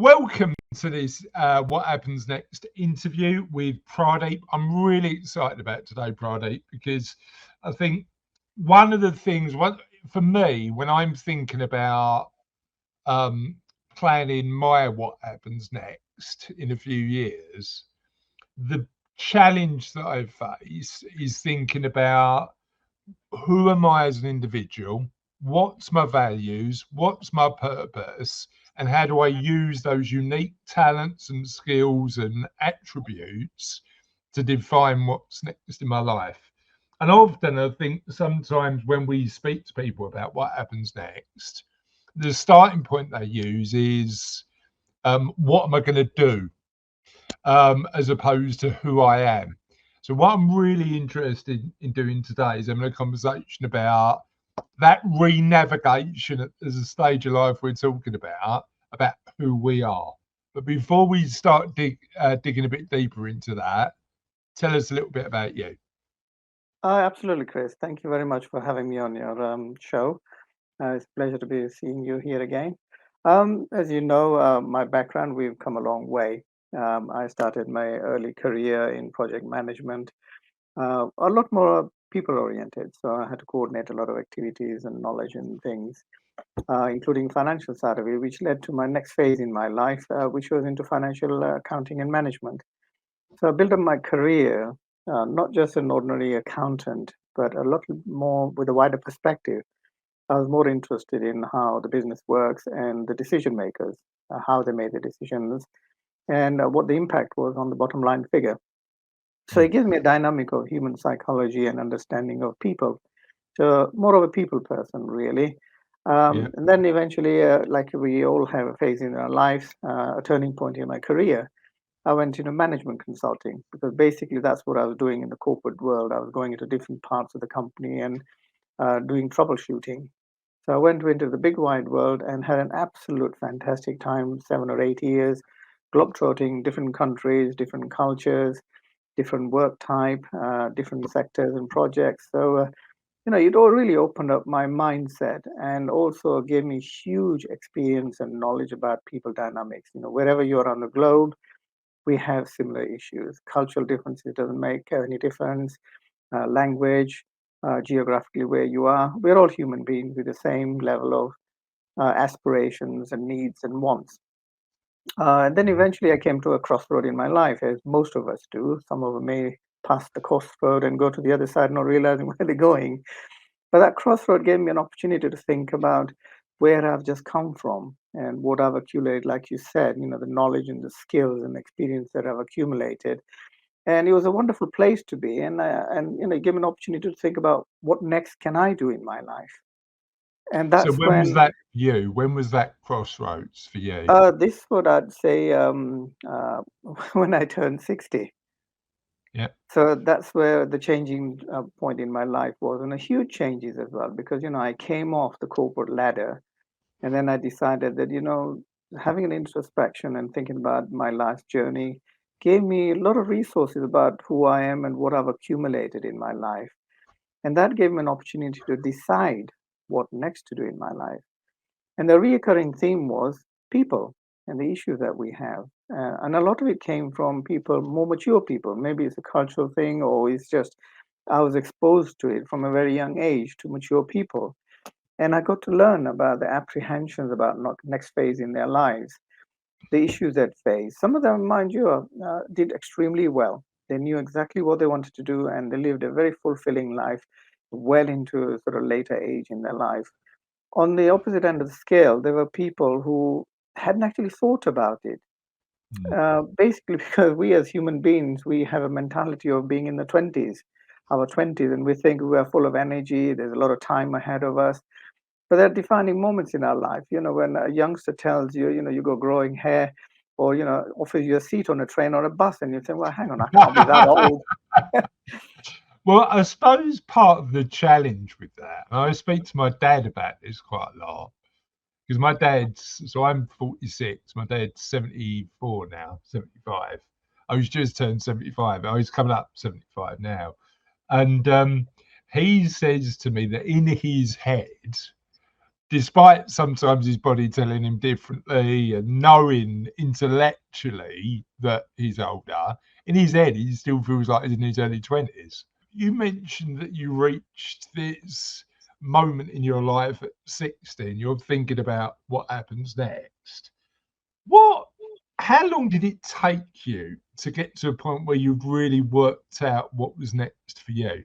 Welcome to this What Happens Next interview with Pradip. I'm really excited about today, Pradip, because I think one of the things, for me, when I'm thinking about planning my What Happens Next in a few years, the challenge that I face is thinking about who am I as an individual, what's my values, what's my purpose, and how do I use those unique talents and skills and attributes to define what's next in my life. And often I think sometimes when we speak to people about what happens next, the starting point they use is what am I going to do, as opposed to who I am. So what I'm really interested in doing today is having a conversation about that re-navigation as a stage of life we're talking about who we are. But before we start digging a bit deeper into that, tell us a little bit about you. Absolutely, Chris. Thank you very much for having me on your show. It's a pleasure to be seeing you here again. As you know, my background, we've come a long way. I started my early career in project management, a lot more people oriented. So I had to coordinate a lot of activities and knowledge and things, including financial side of it, which led to my next phase in my life, which was into financial accounting and management. So I built up my career, not just an ordinary accountant, but a lot more with a wider perspective. I was more interested in how the business works and the decision makers, how they made the decisions, and what the impact was on the bottom line figure. So it gives me a dynamic of human psychology and understanding of people. So more of a people person, really. Yeah. And then eventually, like we all have a phase in our lives, a turning point in my career. I went into management consulting because basically that's what I was doing in the corporate world. I was going into different parts of the company and doing troubleshooting. So I went into the big wide world and had an absolute fantastic time, 7 or 8 years, globetrotting different countries, different cultures, different work type, different sectors and projects. So it all really opened up my mindset and also gave me huge experience and knowledge about people dynamics. Wherever you are on the globe, we have similar issues. Cultural differences doesn't make any difference. Language, geographically where you are, we're all human beings with the same level of aspirations and needs and wants. And then eventually I came to a crossroad in my life, as most of us do. Some of them may pass the crossroad and go to the other side, not realizing where they're going. But that crossroad gave me an opportunity to think about where I've just come from and what I've accumulated, like you said, the knowledge and the skills and experience that I've accumulated. And it was a wonderful place to be. And it gave me an opportunity to think about what next can I do in my life. And So that's when was when that for you? When was that crossroads for you? this what I'd say when I turned 60. Yeah. So that's where the changing point in my life was, and a huge changes as well, because I came off the corporate ladder, and then I decided that having an introspection and thinking about my life journey gave me a lot of resources about who I am and what I've accumulated in my life, and that gave me an opportunity to decide what next to do in my life. And the reoccurring theme was people and the issues that we have. And a lot of it came from people, more mature people. Maybe it's a cultural thing, or it's just I was exposed to it from a very young age to mature people. And I got to learn about the apprehensions about not next phase in their lives, the issues that face. Some of them, mind you, did extremely well. They knew exactly what they wanted to do, and they lived a very fulfilling life well into sort of later age in their life. On the opposite end of the scale, there were people who hadn't actually thought about it. Mm. Basically, because we as human beings, we have a mentality of being in the 20s, our 20s, and we think we are full of energy, there's a lot of time ahead of us. But there are defining moments in our life. When a youngster tells you, you got growing hair, or, offers you a seat on a train or a bus, and you think, well, hang on, I can't be that old. Well, I suppose part of the challenge with that, and I speak to my dad about this quite a lot, because so I'm 46, my dad's 74 now, 75. I was just turned 75. I was coming up 75 now. And he says to me that in his head, despite sometimes his body telling him differently and knowing intellectually that he's older, in his head, he still feels like he's in his early 20s. You mentioned that you reached this moment in your life at 60 and you're thinking about what happens next. How long did it take you to get to a point where you've really worked out what was next for you?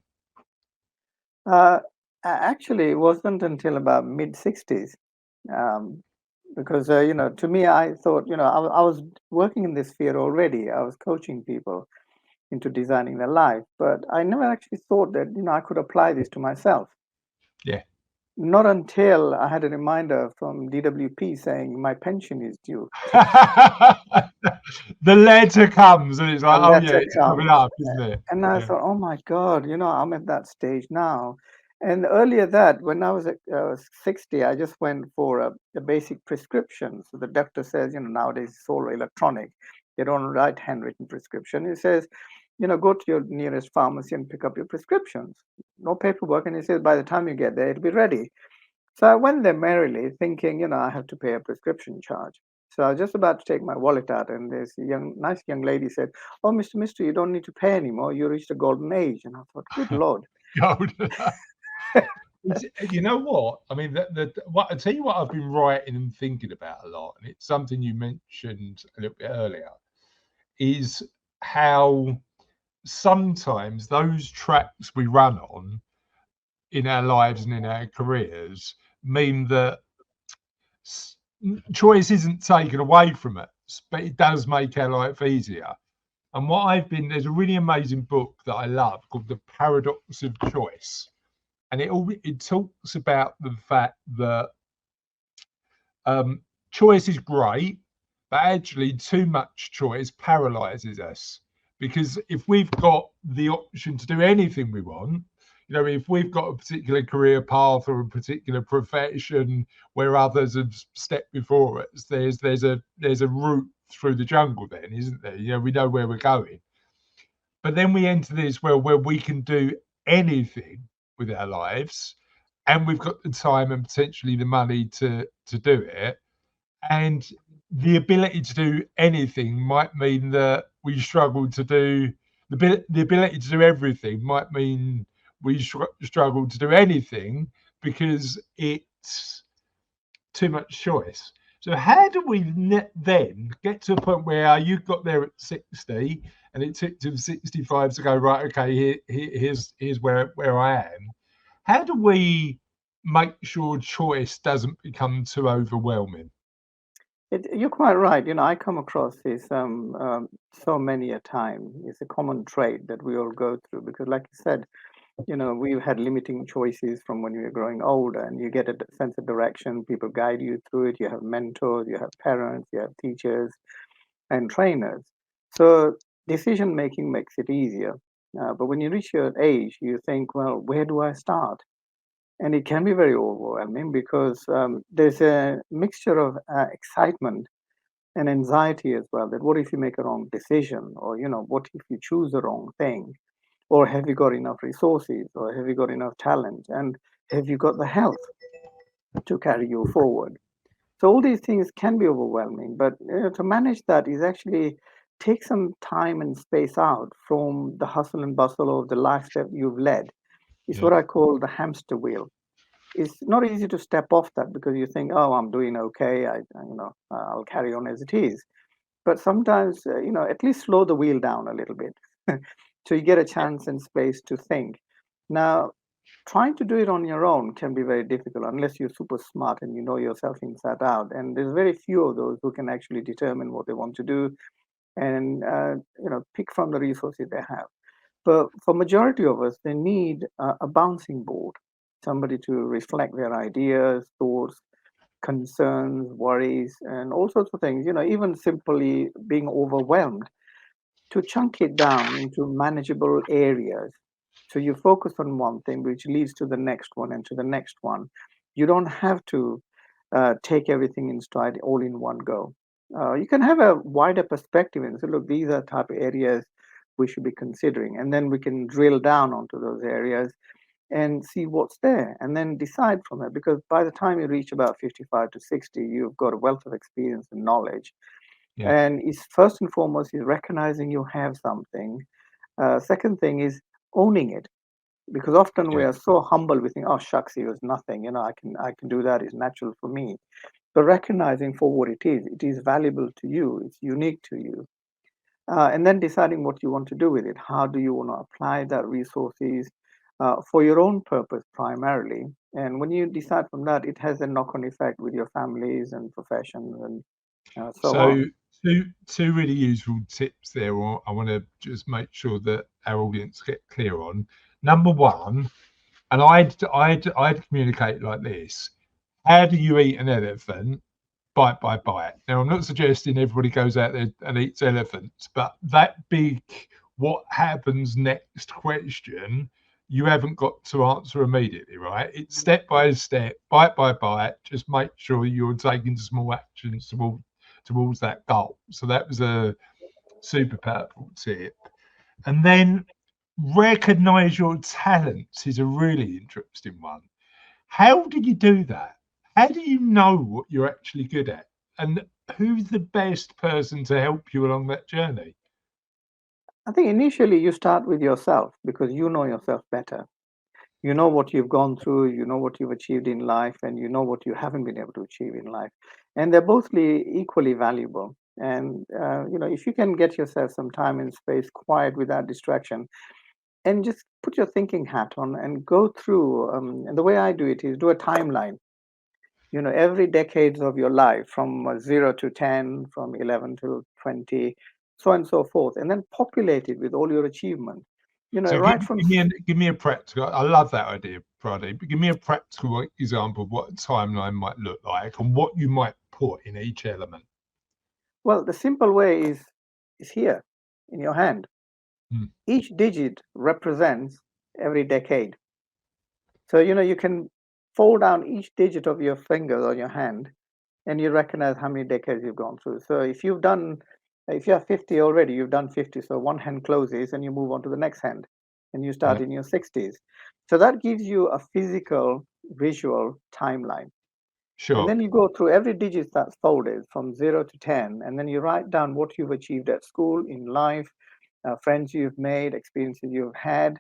Actually, it wasn't until about mid 60s. Um, because, to me, I thought, I was working in this sphere already. I was coaching people into designing their life, but I never actually thought that, I could apply this to myself. Yeah. Not until I had a reminder from DWP saying my pension is due. The letter comes and it's like, And oh that's yeah, a it's come. coming up, isn't it? And I Yeah. thought, oh my God, I'm at that stage now. And earlier that, when I was at 60, I just went for a basic prescription. So the doctor says, nowadays it's all electronic. They don't write handwritten prescription. He says, go to your nearest pharmacy and pick up your prescriptions. No paperwork. And he says, by the time you get there, it'll be ready. So I went there merrily thinking, I have to pay a prescription charge. So I was just about to take my wallet out, and this nice young lady said, "Oh, Mr. Mistry, you don't need to pay anymore. You reached a golden age." And I thought, "Good Lord!" God. You know what? I mean, I tell you what I've been writing and thinking about a lot, and it's something you mentioned a little bit earlier, is how sometimes those tracks we run on in our lives and in our careers mean that choice isn't taken away from us, but it does make our life easier. And there's a really amazing book that I love called The Paradox of Choice. And it talks about the fact that choice is great, but actually too much choice paralyzes us. Because if we've got the option to do anything we want, if we've got a particular career path or a particular profession where others have stepped before us, there's a route through the jungle then, isn't there? We know where we're going. But then we enter this world where we can do anything with our lives, and we've got the time and potentially the money to do it. And the ability to do anything might mean that we struggle to do the ability to do everything might mean we struggle to do anything because it's too much choice. So how do we then get to a point where you got there at 60 and it took to 65 to go, right, okay, here's where I am. How do we make sure choice doesn't become too overwhelming? You're quite right. I come across this so many a time. It's a common trait that we all go through because, like you said, we've had limiting choices from when we were growing older, and you get a sense of direction. People guide you through it. You have mentors, you have parents, you have teachers and trainers. So decision making makes it easier. But when you reach your age, you think, well, where do I start? And it can be very overwhelming because there's a mixture of excitement and anxiety as well. That what if you make a wrong decision, or what if you choose the wrong thing, or have you got enough resources, or have you got enough talent, and have you got the health to carry you forward? So all these things can be overwhelming, but to manage that is actually take some time and space out from the hustle and bustle of the life that you've led. It's Yeah. what I call the hamster wheel. It's not easy to step off that because you think, oh, I'm doing okay. I'll carry on as it is. But sometimes, at least slow the wheel down a little bit so you get a chance and space to think. Now, trying to do it on your own can be very difficult unless you're super smart and you know yourself inside out. And there's very few of those who can actually determine what they want to do and pick from the resources they have. But for majority of us, they need a bouncing board, somebody to reflect their ideas, thoughts, concerns, worries, and all sorts of things. Even simply being overwhelmed, to chunk it down into manageable areas. So you focus on one thing, which leads to the next one and to the next one. You don't have to take everything in stride all in one go. You can have a wider perspective and say, look, these are type of areas we should be considering. And then we can drill down onto those areas and see what's there, and then decide from it. Because by the time you reach about 55 to 60, you've got a wealth of experience and knowledge. Yeah. And it's first and foremost is recognizing you have something. Second thing is owning it, because often we Yeah. are so humble, we think, oh shucks, it was nothing, I can do that, it's natural for me. But recognizing for what it is valuable to you, it's unique to you. And then deciding what you want to do with it. How do you want to apply that resources for your own purpose primarily? And when you decide from that, it has a knock-on effect with your families and professions and so So on. two really useful tips there. I want to just make sure that our audience get clear on. Number one, and I'd communicate like this: how do you eat an elephant? Bite by bite. Now, I'm not suggesting everybody goes out there and eats elephants, but that big what happens next question, you haven't got to answer immediately, right? It's step by step, bite by bite. Just make sure you're taking small actions towards that goal. So that was a super powerful tip. And then recognize your talents is a really interesting one. How do you do that? How do you know what you're actually good at? And who's the best person to help you along that journey? I think initially you start with yourself because you know yourself better. You know what you've gone through, you know what you've achieved in life, and you know what you haven't been able to achieve in life. And they're both equally valuable. And, if you can get yourself some time and space quiet without distraction, and just put your thinking hat on and go through. And the way I do it is do a timeline. Every decades of your life from 0 to 10, from 11 to 20, so on and so forth, and then populate it with all your achievements. So Right from give me a practical. I love that idea, Pradip. But give me a practical example of what a timeline might look like and what you might put in each element. well, the simple way is here in your hand. Mm, Each digit represents every decade. So you can fold down each digit of your fingers on your hand, and you recognize how many decades you've gone through. So if you have 50 already, you've done 50. So one hand closes and you move on to the next hand and you start yeah, in your 60s. So that gives you a physical, visual timeline. And sure. then you go through every digit that's folded from 0 to 10. And then you write down what you've achieved at school, in life, friends you've made, experiences you've had.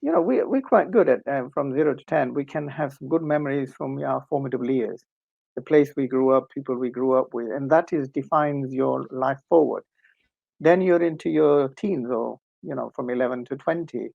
We're quite good at from 0 to 10. We can have some good memories from our formidable years, the place we grew up, people we grew up with, and that is defines your life forward. Then you're into your teens, or from 11 to 20,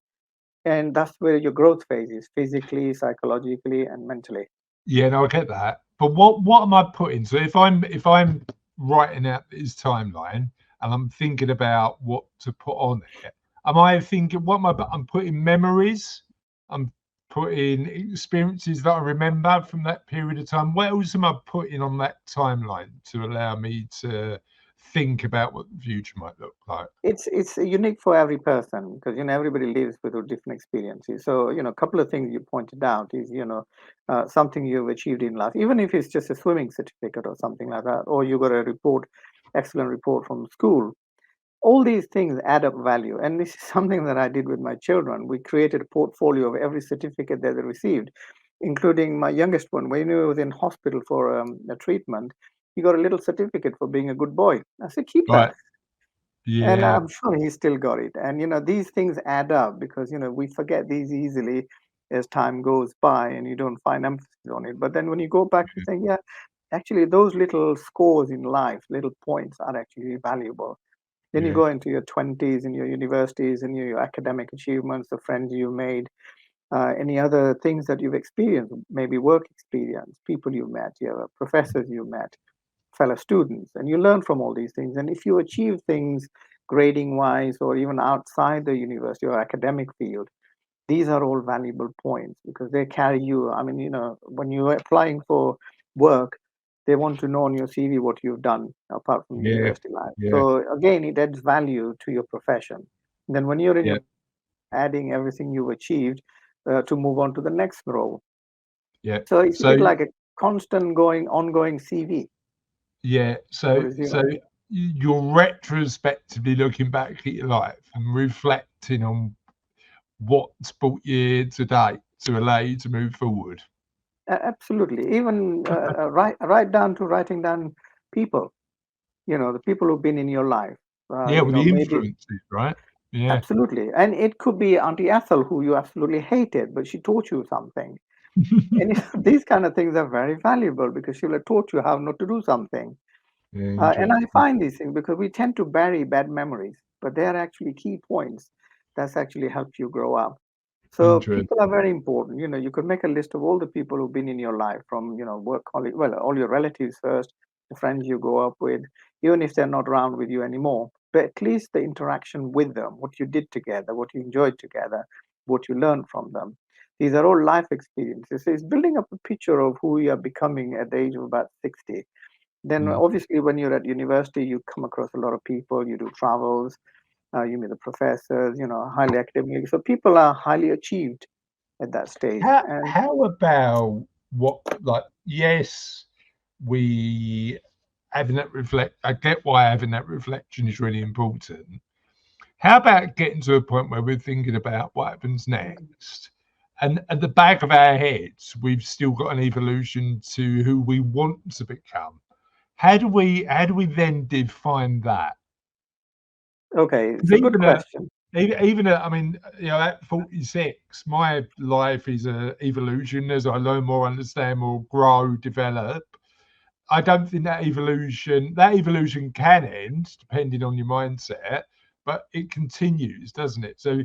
and that's where your growth phase is, physically, psychologically, and mentally. Yeah, no, I get that. But what am I putting? So if I'm writing out this timeline and I'm thinking about what to put on it, am I thinking what am I? I'm putting memories. I'm putting experiences that I remember from that period of time. What else am I putting on that timeline to allow me to think about what the future might look like? It's unique for every person because everybody lives with different experiences. So a couple of things you pointed out is something you've achieved in life, even if it's just a swimming certificate or something like that, or you got a report, excellent report from school. All these things add up value, and this is something that I did with my children. We created a portfolio of every certificate that they received, including my youngest one. When he was in hospital for a treatment, he got a little certificate for being a good boy. I said, keep that. Right. And Yeah. I'm sure he still got it. And these things add up because we forget these easily as time goes by, and you don't find emphasis on it. But then when you go back and think, yeah, actually those little scores in life, little points, are actually valuable. Then you Yeah. go into your 20s and your universities and your academic achievements, the friends you made, any other things that you've experienced, maybe work experience, people you met, your professors you met, fellow students, and you learn from all these things. And if you achieve things grading wise or even outside the university or academic field, these are all valuable points because they carry you. I mean, when you're applying for work, they want to know on your CV what you've done apart from Yeah. university life. Yeah. So again, it adds value to your profession. And then when you're in Yeah. your adding everything you've achieved to move on to the next role. Yeah. So it's a So bit like a constant ongoing CV yeah, or so resume. you're retrospectively looking back at your life and reflecting on what's brought you today. to allow you to move forward. Absolutely. Even right down to writing down people, the people who've been in your life. Yeah, with the Maybe influences, right? Yeah. absolutely. And it could be Auntie Ethel, who you absolutely hated, but she taught you something. And these kind of things are very valuable because she will have taught you how not to do something. Yeah, And I interesting. find these things because we tend to bury bad memories, but they are actually key points that's actually helped you grow up. So Interesting. people are very important. You could make a list of all the people who've been in your life, from work colleagues, well, all your relatives first, the friends you grow up with, even if they're not around with you anymore. But at least the interaction with them, what you did together, what you enjoyed together, what you learned from them. These are all life experiences. So it's building up a picture of who you are becoming at the age of about 60. Then Mm. obviously when you're at university, you come across a lot of people, you do travels, you meet the professors, highly academic. So people are highly achieved at that stage. And How about what, like, yes, we having that reflect, I get why having that reflection is really important. How about getting to a point where we're thinking about what happens next? And at the back of our heads, we've still got an evolution to who we want to become. How do we then define that? okay, it's 'Cause a good even at question. I mean, at 46, my life is a evolution as I learn more, understand more, grow, develop. I don't think that evolution can end depending on your mindset, but it continues, doesn't it? So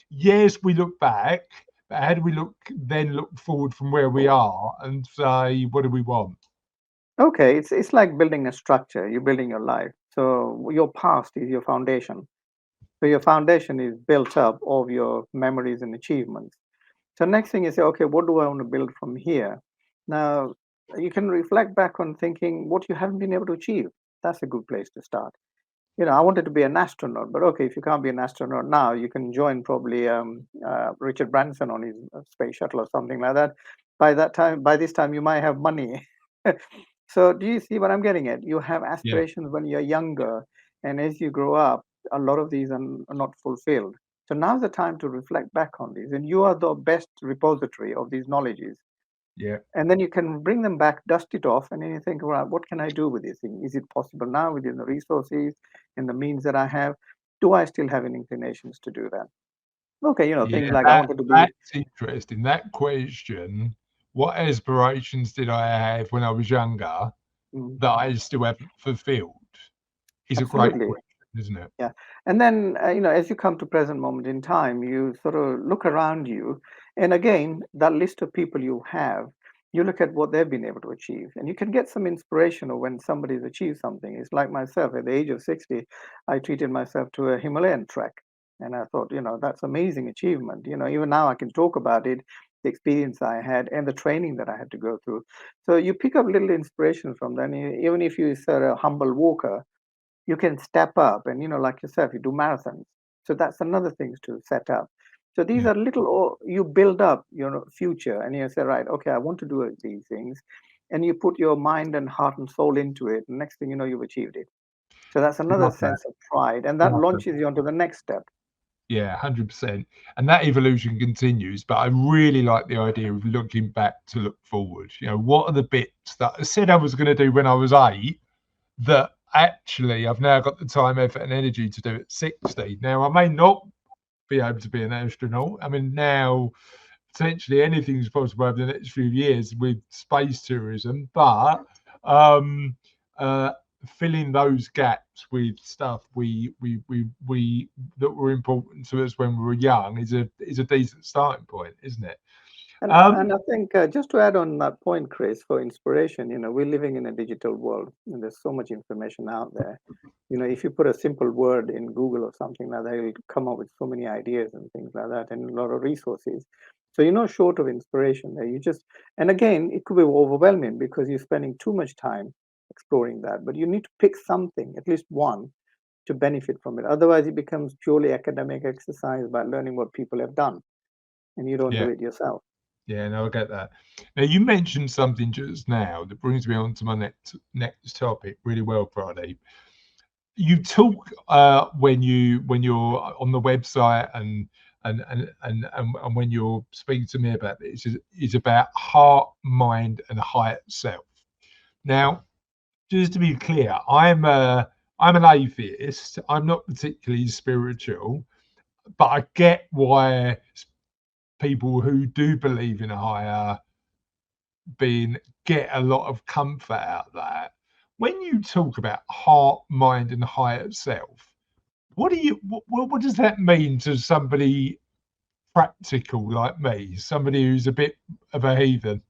yes, we look back, but how do we look forward from where we are and say, what do we want? Okay, it's like building a structure. You're building your life. So your past is your foundation. So your foundation is built up of your memories and achievements. So next thing is, okay, what do I want to build from here? Now you can reflect back on thinking what you haven't been able to achieve. That's a good place to start. I wanted to be an astronaut, but okay, if you can't be an astronaut now, you can join probably Richard Branson on his space shuttle or something like that. By this time, you might have money. So, do you see what I'm getting at? You have Yeah, aspirations when you're younger, and as you grow up, a lot of these are not fulfilled. So now's the time to reflect back on these, and you are the best repository of these knowledges. yeah, And then you can bring them back, dust it off, and then you think, well, what can I do with this thing? Is it possible now within the resources and the means that I have? Do I still have any inclinations to do that? Okay, yeah. things like I That wanted to be. that's interesting. That question, what aspirations did I have when I was younger Mm, that I still haven't fulfilled, is a great absolutely. question, isn't it? Yeah. And then, as you come to present moment in time, you sort of look around you. And again, that list of people you have, you look at what they've been able to achieve. And you can get some inspiration of when somebody's achieved something. It's like myself, at the age of 60, I treated myself to a Himalayan trek. And I thought, that's amazing achievement. Even now I can talk about it, the experience I had and the training that I had to go through. So you pick up little inspiration from that. And even if you're a humble walker, you can step up and like yourself you do marathons, so that's another things to set up. So these Yeah. are little, or you build up your future and you say, right, okay, I want to do these things, and you put your mind and heart and soul into it, and next thing you know, you've achieved it. So that's another Love that. sense of pride, and that Love that. launches you onto the next step. Yeah, 100%. And that evolution continues. But I really like the idea of looking back to look forward. What are the bits that I said I was going to do when I was 8 that actually I've now got the time, effort, and energy to do at 60? Now, I may not be able to be an astronaut. I mean, now potentially anything's possible over the next few years with space tourism, but um, uh, filling those gaps with stuff we that were important to us when we were young is a decent starting point, isn't it? And I think, just to add on that point, Chris, for inspiration, we're living in a digital world and there's so much information out there. If you put a simple word in Google or something like that, it'll come up with so many ideas and things like that, and a lot of resources. So you're not short of inspiration there. And again, it could be overwhelming because you're spending too much time exploring that. But you need to pick something, at least one, to benefit from it. Otherwise, it becomes purely academic exercise by learning what people have done, and you don't do Yeah, it yourself. yeah, no, I get that. Now you mentioned something just now that brings me on to my next topic really well, Pradip. You talk when you're on the website and and when you're speaking to me about this, is about heart, mind, and higher self. Now, just to be clear, I'm an atheist. I'm not particularly spiritual, but I get why people who do believe in a higher being get a lot of comfort out of that. When you talk about heart, mind, and higher self, what does that mean to somebody practical like me, somebody who's a bit of a heathen?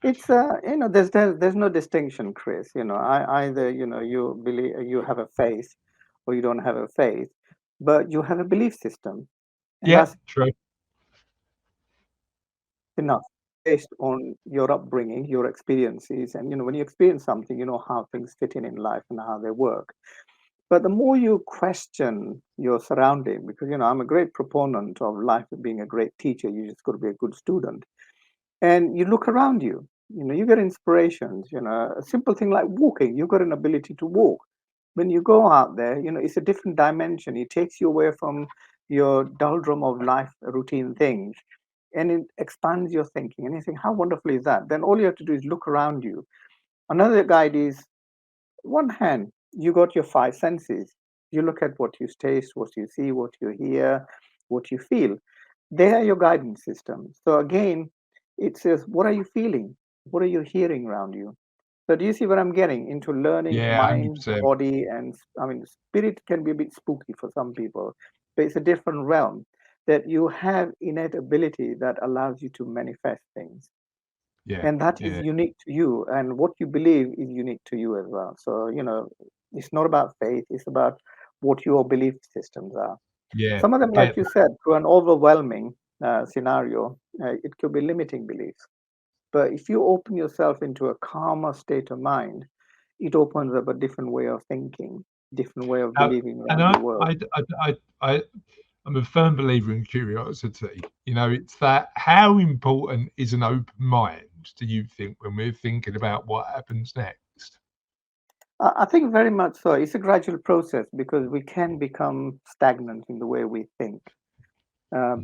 It's there's no distinction, Chris. Either you believe, you have a faith, or you don't have a faith, but you have a belief system, and Yeah, that's true. enough, based on your upbringing, your experiences, and when you experience something, you know how things fit in life and how they work. But the more you question your surrounding, because I'm a great proponent of life being a great teacher, you just got to be a good student. And you look around you, you get inspirations. A simple thing like walking, you've got an ability to walk. When you go out there, it's a different dimension. It takes you away from your doldrum of life routine things, and it expands your thinking. And you think, how wonderful is that? Then all you have to do is look around you. Another guide is, one hand, you got your five senses. You look at what you taste, what you see, what you hear, what you feel. They are your guidance system. So again, it says, what are you feeling? What are you hearing around you? So do you see what I'm getting into? Learning Yeah, mind, 100%. body, and spirit can be a bit spooky for some people, but it's a different realm that you have innate ability that allows you to manifest things, Yeah, and that is yeah, unique to you, and what you believe is unique to you as well. So it's not about faith, it's about what your belief systems are. yeah. Some of them, like Get you that. said, to an overwhelming scenario, it could be limiting beliefs. But if you open yourself into a calmer state of mind, it opens up a different way of thinking, different way of Now, believing and around the world. I'm a firm believer in curiosity. It's that, how important is an open mind, do you think, when we're thinking about what happens next? I think very much so. It's a gradual process because we can become stagnant in the way we think.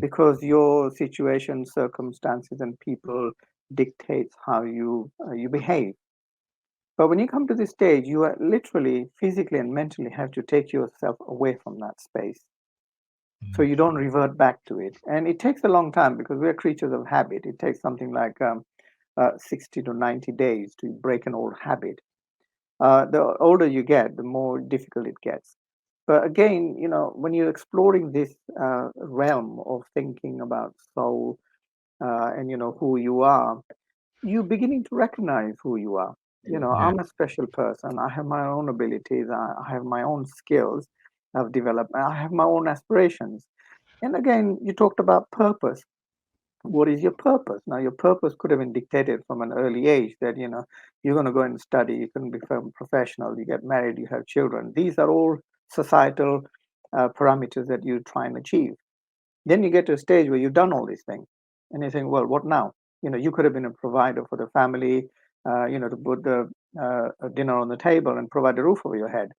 Because your situation, circumstances, and people dictates how you behave. But when you come to this stage, you are literally, physically, and mentally have to take yourself away from that space, so Mm. you don't revert back to it. And it takes a long time because we are creatures of habit. It takes something like 60 to 90 days to break an old habit. The older you get, the more difficult it gets. But again, when you're exploring this realm of thinking about soul, and who you are, you beginning to recognize who you are. Yeah, I'm a special person. I have my own abilities. I have my own skills I've developed. I have my own aspirations. And again, you talked about purpose. What is your purpose? Now, your purpose could have been dictated from an early age that, you're going to go and study, you can become professional, you get married, you have children. These are all societal parameters that you try and achieve. Then you get to a stage where you've done all these things, and you think, well, what now? You could have been a provider for the family, to put the dinner on the table and provide a roof over your head.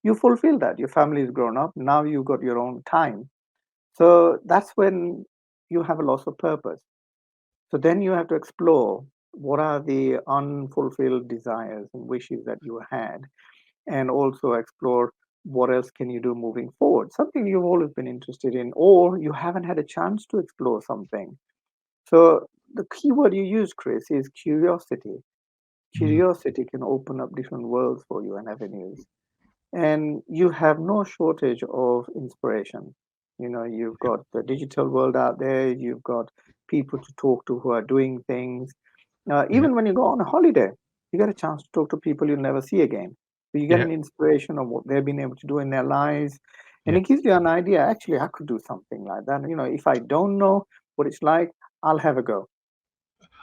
You fulfill that. Your family is grown up. Now you've got your own time. So that's when you have a loss of purpose. So then you have to explore what are the unfulfilled desires and wishes that you had, and also explore what else can you do moving forward, something you've always been interested in, or you haven't had a chance to explore something. So the key word you use, Chris, is curiosity. mm, Curiosity can open up different worlds for you and avenues, and you have no shortage of inspiration. You've got the digital world out there, you've got people to talk to who are doing things. yeah, Even when you go on a holiday, you get a chance to talk to people you'll never see again. So you get yeah, an inspiration of what they've been able to do in their lives. And yeah. it gives you an idea, actually, I could do something like that. If I don't know what it's like, I'll have a go.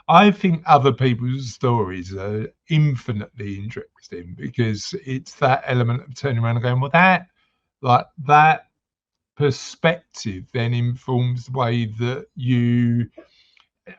I think other people's stories are infinitely interesting because it's that element of turning around and going, well, that perspective then informs the way that you,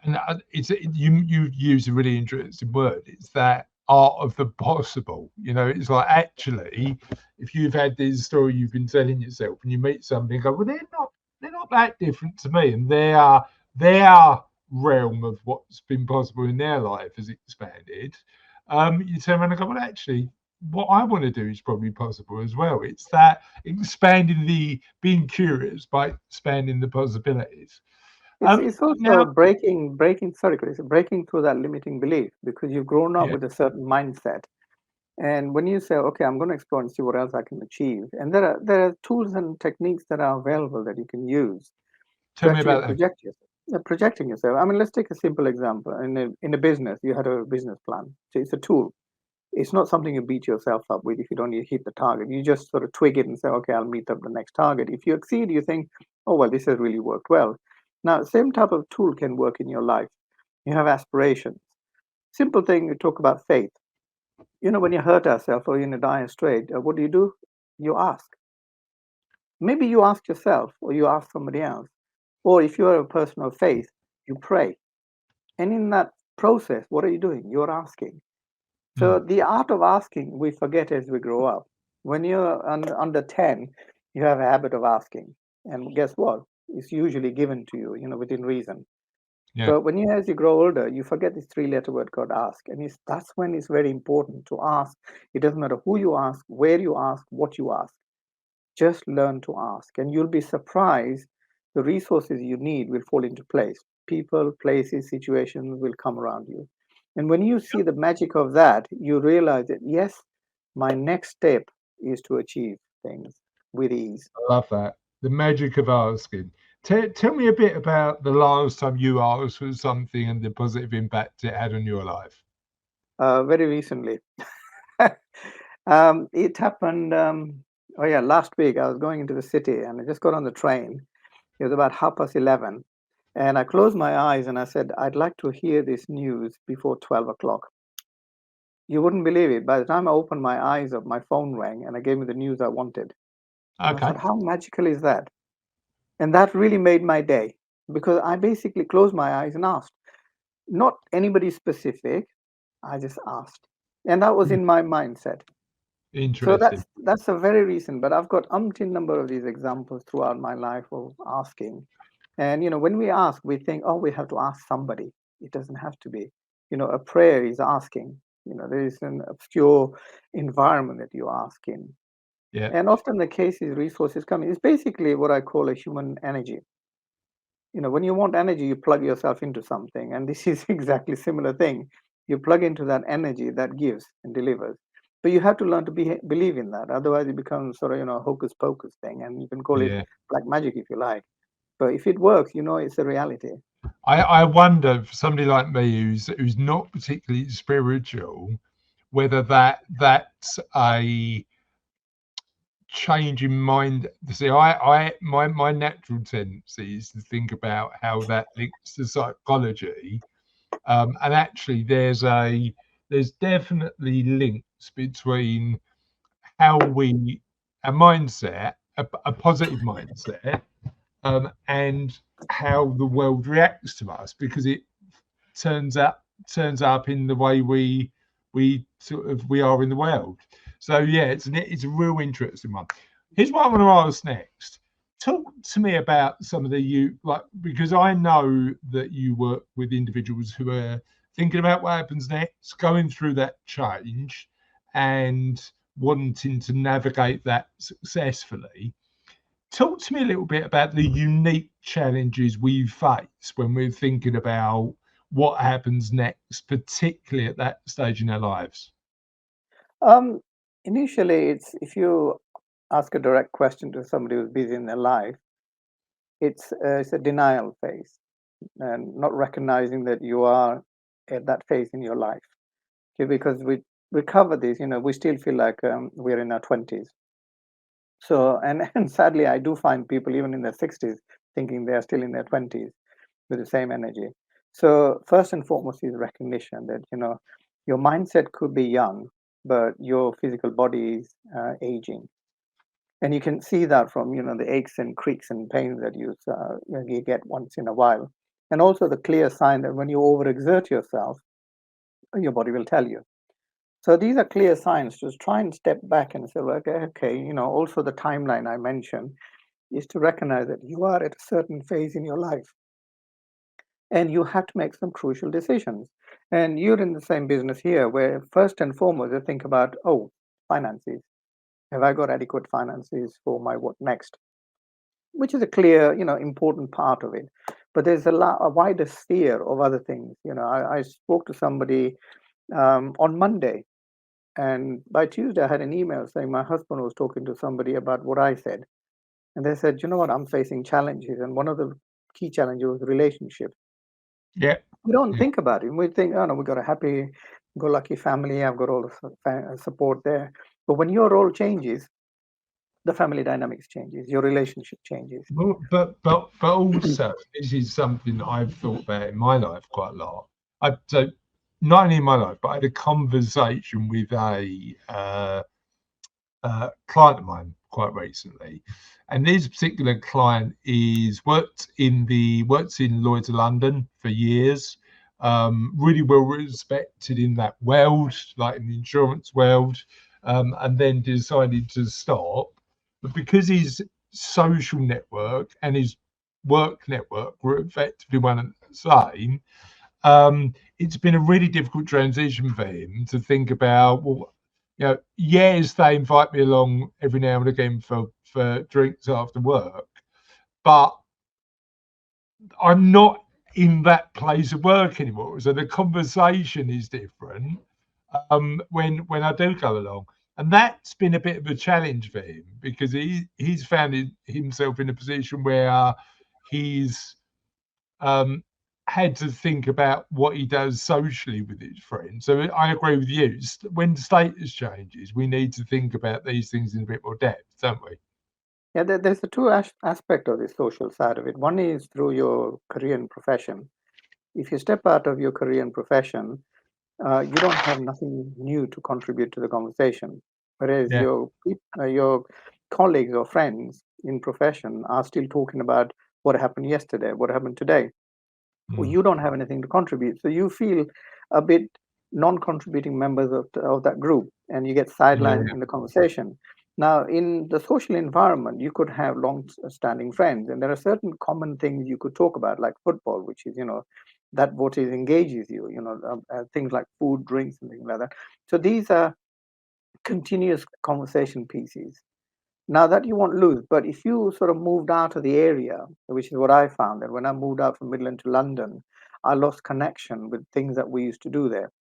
and you use a really interesting word. It's that art of the possible. It's like, actually, if you've had this story you've been telling yourself and you meet somebody and go, well, they're not that different to me, and their realm of what's been possible in their life has expanded. You turn around and go, well, actually, what I want to do is probably possible as well. It's that being curious by expanding the possibilities. It's also Now, breaking. Sorry, Chris, breaking through that limiting belief, because you've grown up yeah, with a certain mindset. And when you say, okay, I'm going to explore and see what else I can achieve, and there are tools and techniques that are available that you can use to tell me actually about that. projecting yourself. I mean, let's take a simple example. In a business, you had a business plan. So it's a tool. It's not something you beat yourself up with if you don't hit the target. You just sort of twig it and say, okay, I'll meet up the next target. If you exceed, you think, oh, well, this has really worked well. Now, same type of tool can work in your life. You have aspirations. Simple thing, you talk about faith. When you hurt ourselves or you're in a dire strait, what do? You ask. Maybe you ask yourself or you ask somebody else. Or if you're a person of faith, you pray. And in that process, what are you doing? You're asking. So the art of asking, we forget as we grow up. When you're under 10, you have a habit of asking. And guess what? It's usually given to you, within reason. Yeah, But as you grow older, you forget this three-letter word called ask. And that's when it's very important to ask. It doesn't matter who you ask, where you ask, what you ask. Just learn to ask. And you'll be surprised the resources you need will fall into place. People, places, situations will come around you. And when you see the magic of that, you realize that, yes, my next step is to achieve things with ease. I love that. The magic of asking. Tell me a bit about the last time you asked for something and the positive impact it had on your life. Very recently. It happened, oh yeah, last week. I was going into the city and I just got on the train. It was about 11:30. And I closed my eyes and I said, I'd like to hear this news before 12 o'clock. You wouldn't believe it. By the time I opened my eyes up, my phone rang and it gave me the news I wanted. And I Okay. thought, how magical is that? And that really made my day, because I basically closed my eyes and asked. Not anybody specific, I just asked. And that was in my mindset. So Interesting. that's a very recent, but I've got umpteen number of these examples throughout my life of asking. And when we ask, we think, oh, we have to ask somebody. It doesn't have to be. A prayer is asking. There is an obscure environment that you ask in. Yeah. And often the case is resources coming. It's basically what I call a human energy. When you want energy, you plug yourself into something. And this is exactly similar thing. You plug into that energy that gives and delivers. But you have to learn to believe in that. Otherwise, it becomes sort of, hocus pocus thing. And you can call it Yeah. black magic if you like. But if it works, it's a reality. I wonder, for somebody like me who's not particularly spiritual, whether that's a change in mind. See, my natural tendency is to think about how that links to psychology. And actually, there's definitely links between how a mindset, a positive mindset, and how the world reacts to us, because it turns up in the way we are in the world. So yeah, it's a real interesting one. Here's what I want to ask next. Talk to me about some of because I know that you work with individuals who are thinking about what happens next, going through that change, and wanting to navigate that successfully. Talk to me a little bit about the unique challenges we face when we're thinking about what happens next, particularly at that stage in our lives. Um, Initially, it's if you ask a direct question to somebody who's busy in their life, it's a denial phase and not recognizing that you are at that phase in your life. Okay, because we cover this, we still feel like we're in our 20s. So, and sadly, I do find people even in their 60s thinking they are still in their 20s with the same energy. So, first and foremost is recognition that, your mindset could be young, but your physical body is aging. And you can see that from, the aches and creaks and pains that you get once in a while. And also the clear sign that when you overexert yourself, your body will tell you. So these are clear signs. Just try and step back and say, well, okay, also the timeline I mentioned is to recognize that you are at a certain phase in your life and you have to make some crucial decisions. And you're in the same business here where first and foremost you think about, oh, finances. Have I got adequate finances for my what next? Which is a clear, important part of it. But there's a wider sphere of other things. I spoke to somebody on Monday, and by Tuesday I had an email saying my husband was talking to somebody about what I said, and they said, you know what, I'm facing challenges, and one of the key challenges was relationships. Yeah. We don't Yeah. think about it. We think, oh no, we've got a happy-go-lucky family. I've got all the support there. But when your role changes, the family dynamics changes. Your relationship changes. Well, but also, this is something I've thought about in my life quite a lot. So not only in my life, but I had a conversation with a client of mine quite recently, and this particular client works in Lloyd's of London for years, really well respected in that world, like in the insurance world, and then decided to stop. But because his social network and his work network were effectively one and the same, it's been a really difficult transition for him to think about, well, yes, they invite me along every now and again for drinks after work, but I'm not in that place of work anymore. So the conversation is different when I do go along. And that's been a bit of a challenge for him because he's found himself in a position where he's had to think about what he does socially with his friends. So I agree with you. When status changes, we need to think about these things in a bit more depth, don't we? Yeah, there's the two aspect of the social side of it. One is through your career and profession. If you step out of your career and profession, you don't have nothing new to contribute to the conversation. Whereas Yeah. your colleagues or friends in profession are still talking about what happened yesterday, what happened today. Well, Mm. you don't have anything to contribute, so you feel a bit non-contributing members of that group, and you get sidelined Yeah. in the conversation. Now, in the social environment, you could have long-standing friends, and there are certain common things you could talk about, like football, which is that what is engages you. Things like food, drinks, and things like that. So these are continuous conversation pieces. Now that you won't lose, but if you sort of moved out of the area, which is what I found, that when I moved out from Midland to London, I lost connection with things that we used to do there.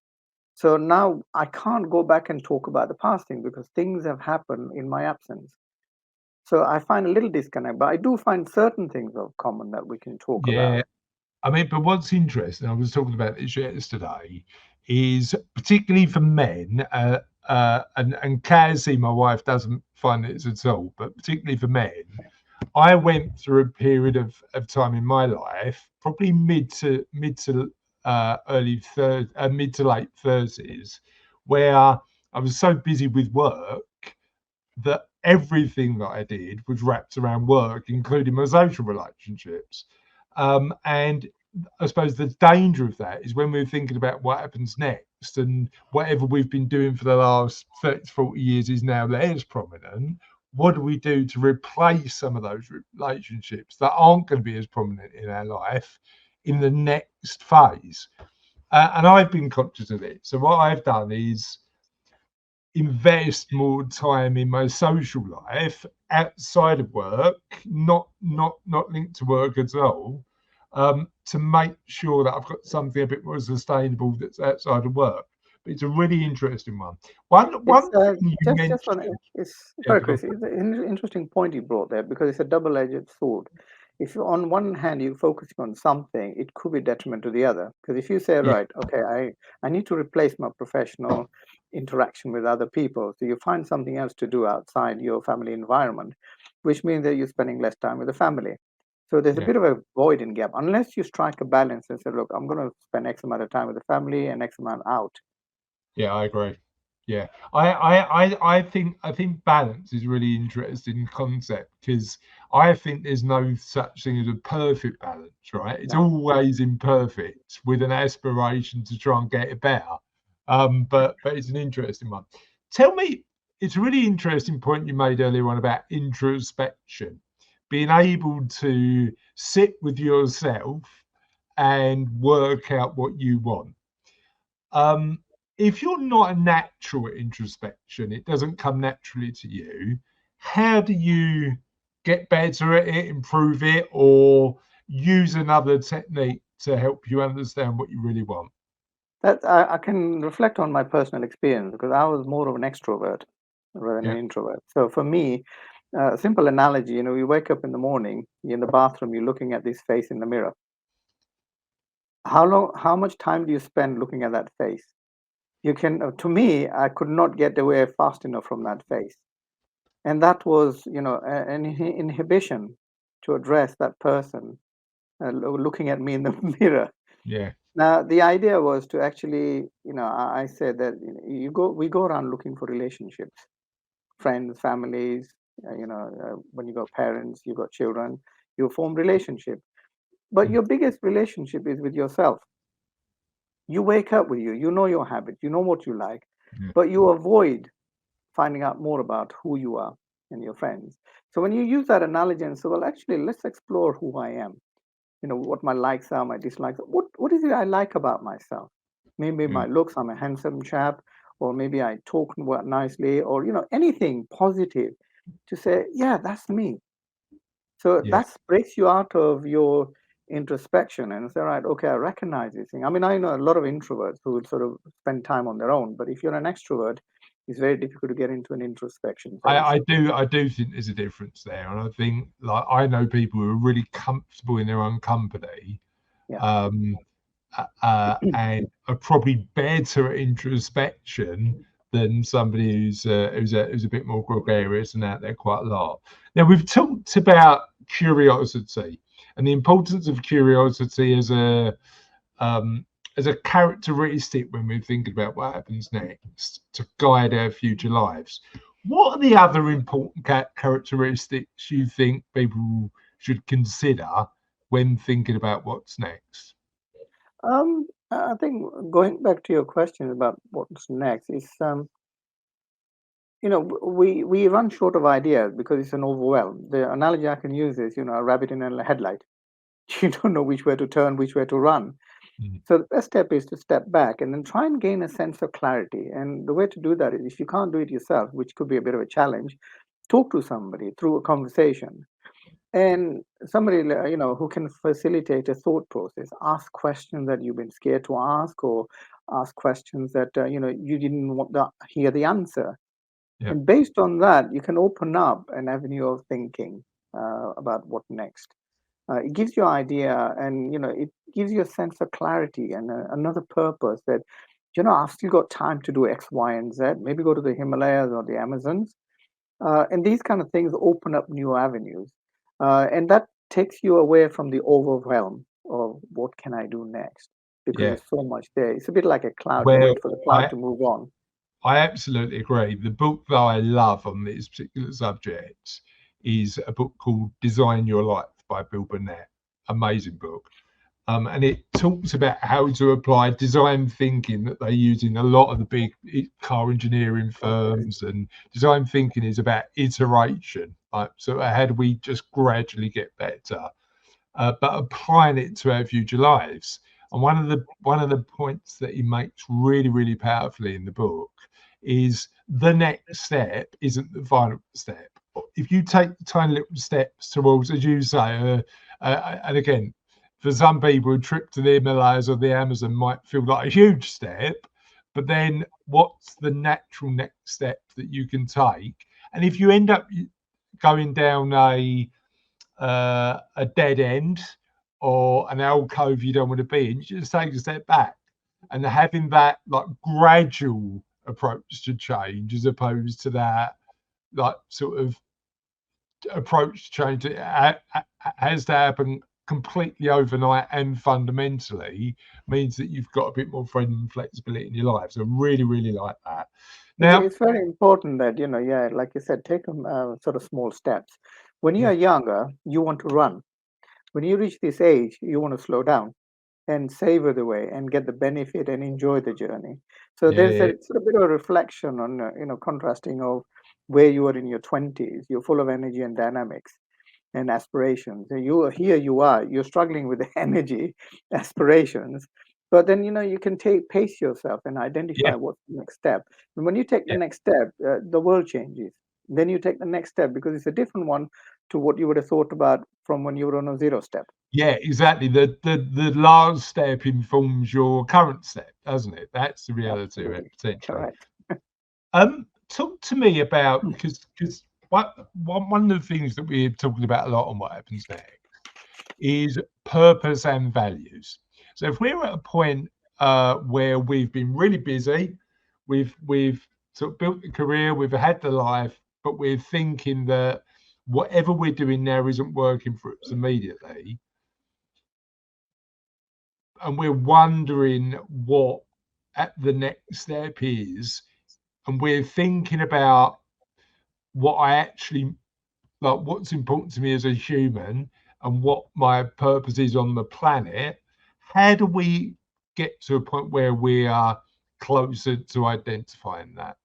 So now I can't go back and talk about the past thing because things have happened in my absence. So I find a little disconnect, but I do find certain things of common that we can talk Yeah. about. I mean, but what's interesting, I was talking about this yesterday, is particularly for men, and Cassie, my wife, doesn't find this at all, but particularly for men, I went through a period of time in my life, probably mid to late 30s, where I was so busy with work that everything that I did was wrapped around work, including my social relationships. And I suppose the danger of that is when we're thinking about what happens next and whatever we've been doing for the last 30 to 40 years is now less prominent. What do we do to replace some of those relationships that aren't going to be as prominent in our life in the next phase? And I've been conscious of it. So what I've done is invest more time in my social life outside of work, not linked to work at all, to make sure that I've got something a bit more sustainable that's outside of work. But it's a really interesting one. It's One thing you just one. mentioned, It's yeah, sorry, go on. Chris. It's an interesting point you brought there because it's a double-edged sword. If you, on one hand you focus on something, it could be detriment to the other. Because if you say, Yeah, right, okay, I need to replace my professional interaction with other people, so you find something else to do outside your family environment, which means that you're spending less time with the family. So there's a yeah. bit of a void in gap unless you strike a balance and say, look, I'm going to spend X amount of time with the family and X amount out. Yeah, I agree. Yeah, I think balance is a really interesting concept because I think there's no such thing as a perfect balance, right? It's No. always imperfect with an aspiration to try and get it better. But it's an interesting one. Tell me, it's a really interesting point you made earlier on about introspection, being able to sit with yourself and work out what you want. Um, if you're not a natural at introspection, it doesn't come naturally to you. How do you get better at it, improve it, or use another technique to help you understand what you really want? That I can reflect on my personal experience because I was more of an extrovert rather than Yeah, an introvert. So for me, a simple analogy, you wake up in the morning, you're in the bathroom, you're looking at this face in the mirror. How much time do you spend looking at that face? You can, to me, I could not get away fast enough from that face. And that was, an inhibition to address that person looking at me in the mirror. yeah, Now, the idea was to actually, I said that we go around looking for relationships, friends, families, when you got parents, you got children, you form relationship. But mm, your biggest relationship is with yourself. You wake up with you know your habit, you know what you like, yeah, but you avoid finding out more about who you are and your friends. So when you use that analogy and say, well, actually, let's explore who I am, what my likes are, my dislikes. What is it I like about myself? Maybe yeah, my looks, I'm a handsome chap, or maybe I talk nicely, or anything positive to say, yeah, that's me. So yeah. that breaks you out of your introspection and say, right, okay, I recognize this thing. I mean, I know a lot of introverts who would sort of spend time on their own, but if you're an extrovert, it's very difficult to get into an introspection phase. I do think there's a difference there, and I think like I know people who are really comfortable in their own company, Yeah. um, and are probably better at introspection than somebody who's a bit more gregarious and out there quite a lot. Now we've talked about curiosity and the importance of curiosity um, as a characteristic when we're thinking about what happens next to guide our future lives. What are the other important characteristics you think people should consider when thinking about what's next? I think going back to your question about what's next is, we run short of ideas because it's an overwhelm. The analogy I can use is, a rabbit in a headlight. You don't know which way to turn, which way to run. Mm, So the best step is to step back and then try and gain a sense of clarity. And the way to do that is, if you can't do it yourself, which could be a bit of a challenge, talk to somebody through a conversation. And somebody who can facilitate a thought process. Ask questions that you've been scared to ask, or ask questions that you didn't want to hear the answer. yeah, And based on that, you can open up an avenue of thinking about what next. It gives you idea, and it gives you a sense of clarity and another purpose that I've still got time to do X, Y, and Z. Maybe go to the Himalayas or the Amazons, and these kind of things open up new avenues, and that takes you away from the overwhelm of what can I do next, because yeah. there's so much there. It's a bit like a cloud. You Well, wait for the cloud I to move on. I absolutely agree. The book that I love on this particular subject is a book called Design Your Life by Bill Burnett. Amazing book. And it talks about how to apply design thinking that they use in a lot of the big car engineering firms. And design thinking is about iteration. Like, so how do we just gradually get better? But applying it to our future lives. And one of the points that he makes really powerfully in the book is the next step isn't the final step. If you take the tiny little steps towards, as you say, and again, for some people, a trip to the Himalayas or the Amazon might feel like a huge step, but then what's the natural next step that you can take? And if you end up going down a dead end or an alcove you don't want to be in, you just take a step back. And having that like gradual approach to change as opposed to that like sort of approach to change that has to happen completely overnight and fundamentally means that you've got a bit more freedom and flexibility in your life. So I really like that. Now, It's very important that, yeah, like you said, take sort of small steps. When you yeah, are younger, you want to run. When you reach this age, you want to slow down. and savor the way and get the benefit and enjoy the journey. So Yeah, there's yeah, a sort of bit of a reflection on, contrasting of where you are in your 20s. You're full of energy and dynamics and aspirations. And you are, you're struggling with the energy, aspirations. But then, you can pace yourself and identify yeah, what's the next step. And when you take the yeah. next step, the world changes. Then you take the next step because it's a different one to what you would have thought about from when you were on a zero step. Yeah, exactly. The last step informs your current step, doesn't it? That's the reality of it, Absolutely. potentially. Correct. Talk to me about, because one of the things that we're talking about a lot on What Happens Next is purpose and values. So if we're at a point where we've been really busy, we've sort of built the career, we've had the life, but we're thinking that whatever we're doing now isn't working for us immediately, and we're wondering what at the next step is, and we're thinking about what I actually like, what's important to me as a human, and what my purpose is on the planet. How do we get to a point where we are closer to identifying that?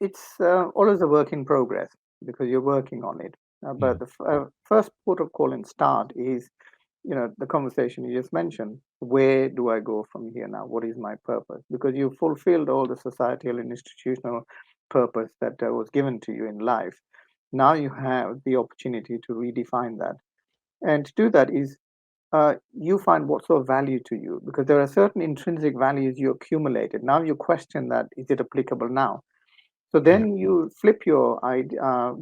It's always a work in progress because you're working on it. But Mm. the first port of call and start is, the conversation you just mentioned. Where do I go from here now? What is my purpose? Because you fulfilled all the societal and institutional purpose that was given to you in life. Now you have the opportunity to redefine that. And to do that is you find what's of value to you because there are certain intrinsic values you accumulated. Now you question that, is it applicable now? So Yeah, then you flip your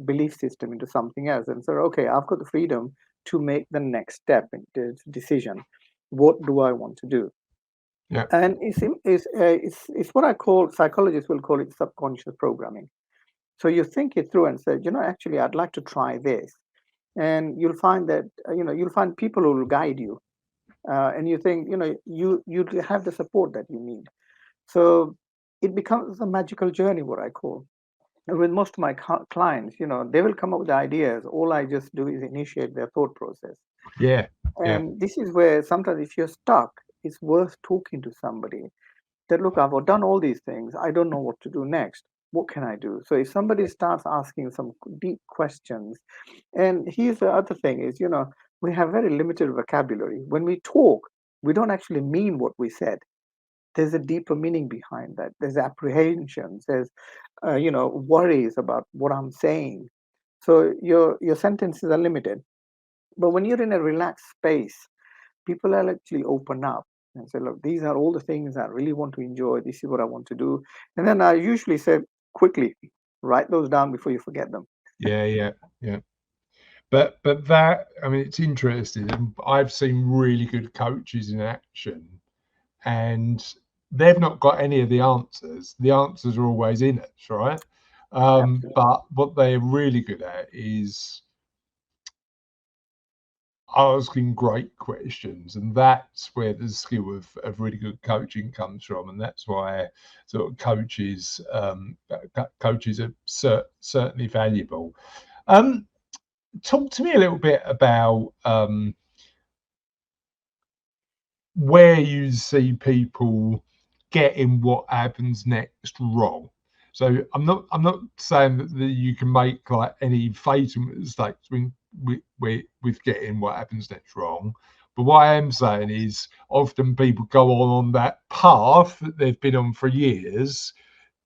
belief system into something else and say, okay, I've got the freedom to make the next step into decision. What do I want to do? yeah, And it's what I call, psychologists will call it subconscious programming. So you think it through and say, actually, I'd like to try this. And you'll find that, you'll find people who will guide you. And you think, you have the support that you need. So it becomes a magical journey, what I call. And with most of my clients, they will come up with ideas. All I just do is initiate their thought process. yeah, yeah, And this is where sometimes if you're stuck, it's worth talking to somebody that, look, I've done all these things. I don't know what to do next. What can I do? So if somebody starts asking some deep questions, and here's the other thing is, we have very limited vocabulary. When we talk, we don't actually mean what we said. There's a deeper meaning behind that. There's apprehensions. There's worries about what I'm saying. So your sentences are limited. But when you're in a relaxed space, people will actually open up and say, look, these are all the things I really want to enjoy. This is what I want to do. And then I usually say, quickly, write those down before you forget them. yeah, yeah, yeah. But that, I mean, it's interesting. And I've seen really good coaches in action, and they've not got any of the answers. The answers are always in it, right? Absolutely. But what they're really good at is asking great questions, and that's where the skill of really good coaching comes from, and that's why sort of coaches are certainly valuable. um Talk to me a little bit about where you see people getting what happens next wrong. So I'm not saying that you can make like any fatal mistakes with getting what happens next wrong. But what I am saying is often people go on that path that they've been on for years,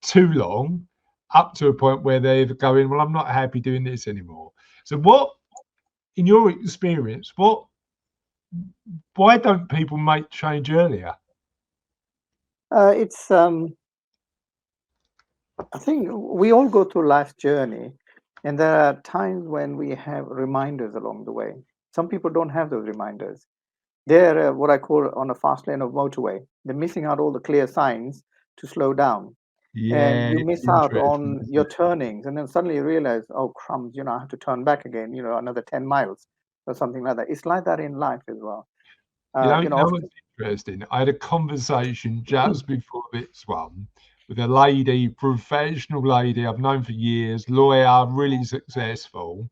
too long, up to a point where they're going, well, I'm not happy doing this anymore. So what, in your experience, why don't people make change earlier? It's I think we all go through life's journey, and there are times when we have reminders along the way. Some people don't have those reminders. They're what I call on a fast lane of motorway. They're missing out all the clear signs to slow down, and Yeah, you it's miss out interesting, on isn't your it? turnings, and then suddenly you realize, oh crumbs, I have to turn back again, another 10 miles or something like that. It's like that in life as well. You know Often. what's interesting? I had a conversation just before this one with a lady, professional lady I've known for years, lawyer, really successful,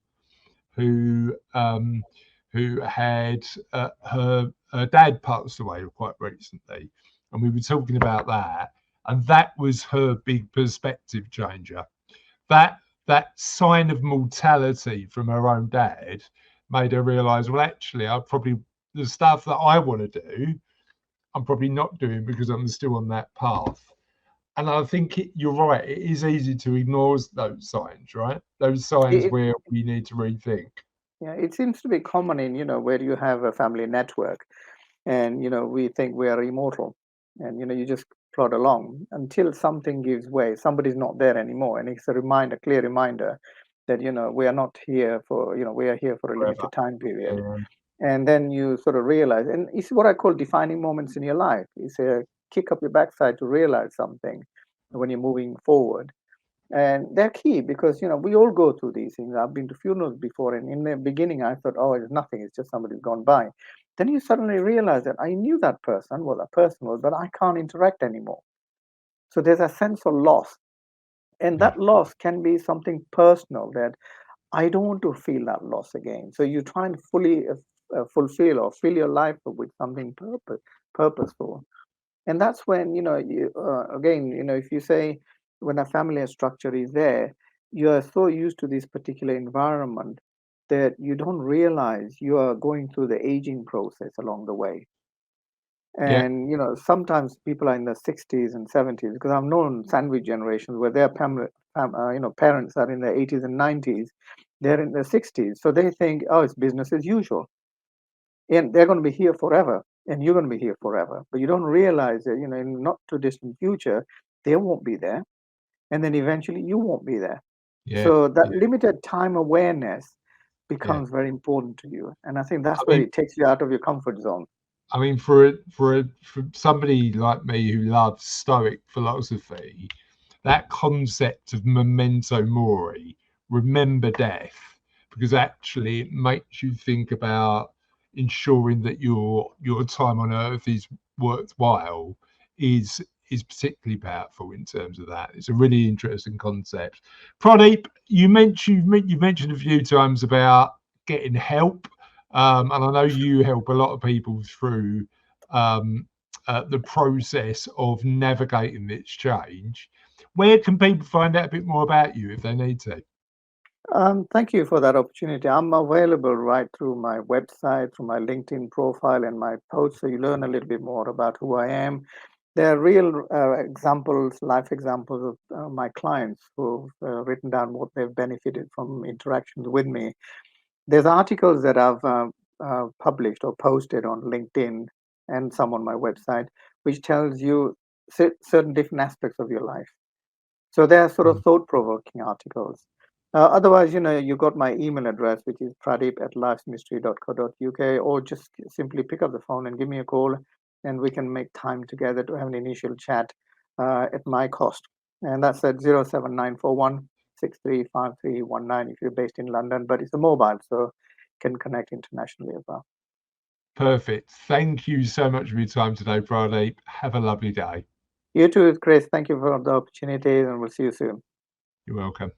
who had her her dad passed away quite recently, and we were talking about that, and that was her big perspective changer. That that sign of mortality from her own dad made her realise, well, actually, I probably the stuff that I want to do, I'm probably not doing because I'm still on that path. And I think you're right. It is easy to ignore those signs, right? Those signs It, where we need to rethink. yeah, it seems to be common in, where you have a family network and, we think we are immortal and, you just plod along until something gives way. Somebody's not there anymore. And it's a reminder, clear reminder that, we are not here for, we are here for a Forever. limited time period. Yeah. And then you sort of realize, and it's what I call defining moments in your life. It's a kick up your backside to realize something when you're moving forward. And they're key because we all go through these things. I've been to funerals before, and in the beginning I thought, oh, it's nothing, it's just somebody's gone by. Then you suddenly realize that I knew that person, well, that person was, but I can't interact anymore. So there's a sense of loss, and Yeah. that loss can be something personal that I don't want to feel that loss again. So you try and fully fulfill or fill your life with something purposeful. And that's when you again, if you say when a family structure is there, you are so used to this particular environment that you don't realize you are going through the aging process along the way. Yeah. And sometimes people are in their 60s and 70s, because I've known sandwich generations where their parents are in their 80s and 90s, they're in their 60s, so they think, oh, it's business as usual, and they're going to be here forever, and you're going to be here forever. But you don't realize that in not too distant future they won't be there, and then eventually you won't be there. Yeah. So that Yeah. limited time awareness Yeah. becomes very important to you, and I think I that's where mean, it takes you out of your comfort zone. for somebody like me who loves Stoic philosophy, that concept of memento mori, remember death, because actually it makes you think about ensuring that your time on earth is worthwhile, is is particularly powerful in terms of that. It's a really interesting concept. Pradeep, you mentioned a few times about getting help, and I know you help a lot of people through um, the process of navigating this change. Where can people find out a bit more about you if they need to? Thank you for that opportunity. I'm available right through my website, through my LinkedIn profile, and my posts, so you learn a little bit more about who I am. There are real examples, life examples of my clients who've written down what they've benefited from interactions with me. There's articles that I've published or posted on LinkedIn and some on my website, which tells you certain different aspects of your life. So they're sort of Mm. thought-provoking articles. Otherwise, you got my email address, which is pradip@lifemystery.co.uk, or just simply pick up the phone and give me a call, and we can make time together to have an initial chat at my cost. And that's at 07941 635319 if you're based in London, but it's a mobile, so can connect internationally as well. Perfect. Thank you so much for your time today, Pradeep. Have a lovely day. You too, Chris. Thank you for the opportunity, and we'll see you soon. You're welcome.